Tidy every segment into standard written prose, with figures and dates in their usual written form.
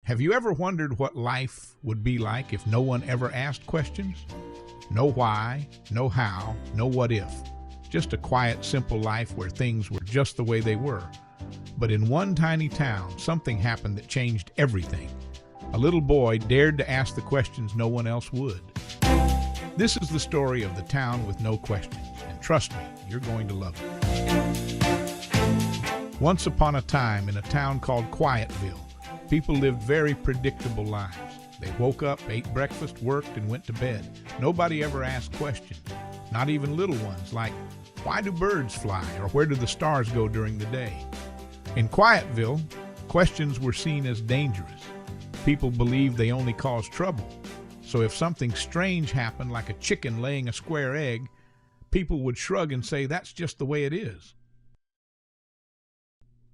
Have you ever wondered what life would be like if no one ever asked questions? No why, no how, no what if. Just a quiet, simple life where things were just the way they were. But in one tiny town, something happened that changed everything. A little boy dared to ask the questions no one else would. This is the story of the town with no questions, and trust me, you're going to love it. Once upon a time, in a town called Quietville, people lived very predictable lives. They woke up, ate breakfast, worked, and went to bed. Nobody ever asked questions, not even little ones like, why do birds fly, or where do the stars go during the day? In Quietville, questions were seen as dangerous. People believed they only caused trouble. So if something strange happened, like a chicken laying a square egg, people would shrug and say, that's just the way it is.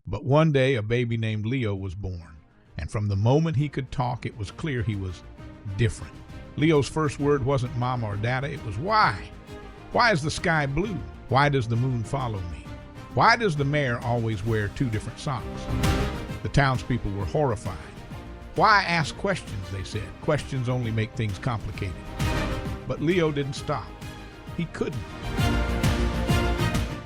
But one day, a baby named Leo was born. And from the moment he could talk, it was clear he was different. Leo's first word wasn't mama or dada, it was why. Why is the sky blue? Why does the moon follow me? Why does the mayor always wear two different socks? The townspeople were horrified. Why ask questions, they said. Questions only make things complicated. But Leo didn't stop. He couldn't.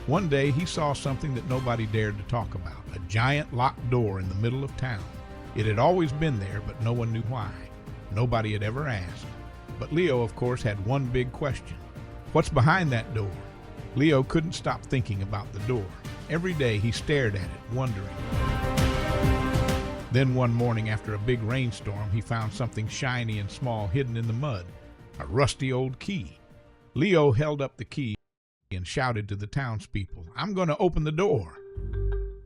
One day he saw something that nobody dared to talk about, a giant locked door in the middle of town. It had always been there, but no one knew why. Nobody had ever asked. But Leo, of course, had one big question. What's behind that door? Leo couldn't stop thinking about the door. Every day he stared at it, wondering. Then one morning after a big rainstorm, he found something shiny and small hidden in the mud, a rusty old key. Leo held up the key and shouted to the townspeople, I'm going to open the door.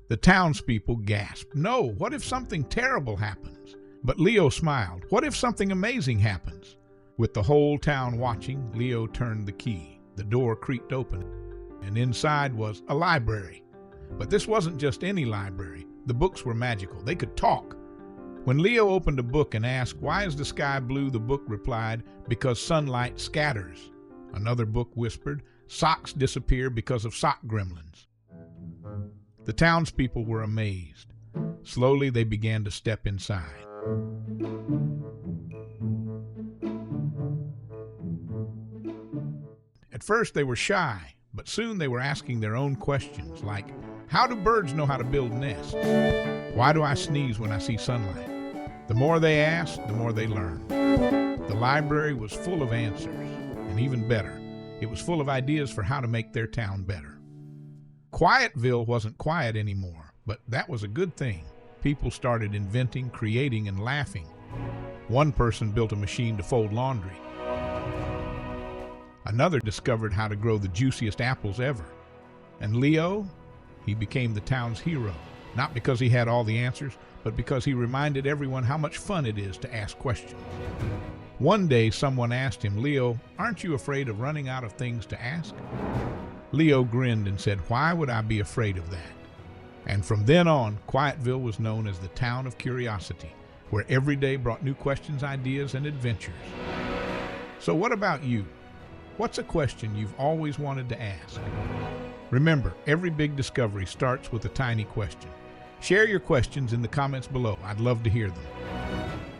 The townspeople gasped. No, what if something terrible happens? But Leo smiled. What if something amazing happens? With the whole town watching, Leo turned the key. The door creaked open, and inside was a library. But this wasn't just any library. The books were magical. They could talk. When Leo opened a book and asked, why is the sky blue? The book replied, because sunlight scatters. Another book whispered, socks disappear because of sock gremlins. The townspeople were amazed. Slowly they began to step inside. At first they were shy, but soon they were asking their own questions like, how do birds know how to build nests? Why do I sneeze when I see sunlight? The more they asked, the more they learned. The library was full of answers, and even better, it was full of ideas for how to make their town better. Quietville wasn't quiet anymore, but that was a good thing. People started inventing, creating, and laughing. One person built a machine to fold laundry. Another discovered how to grow the juiciest apples ever. And Leo, he became the town's hero, not because he had all the answers, but because he reminded everyone how much fun it is to ask questions. One day someone asked him, Leo, aren't you afraid of running out of things to ask? Leo grinned and said, why would I be afraid of that? And from then on, Quietville was known as the town of curiosity, where every day brought new questions, ideas, and adventures. So what about you? What's a question you've always wanted to ask? Remember, every big discovery starts with a tiny question. Share your questions in the comments below. I'd love to hear them.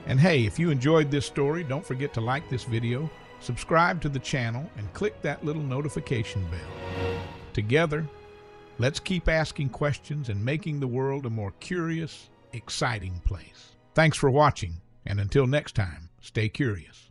And hey, if you enjoyed this story, don't forget to like this video, subscribe to the channel, and click that little notification bell. Together, let's keep asking questions and making the world a more curious, exciting place. Thanks for watching, and until next time, stay curious.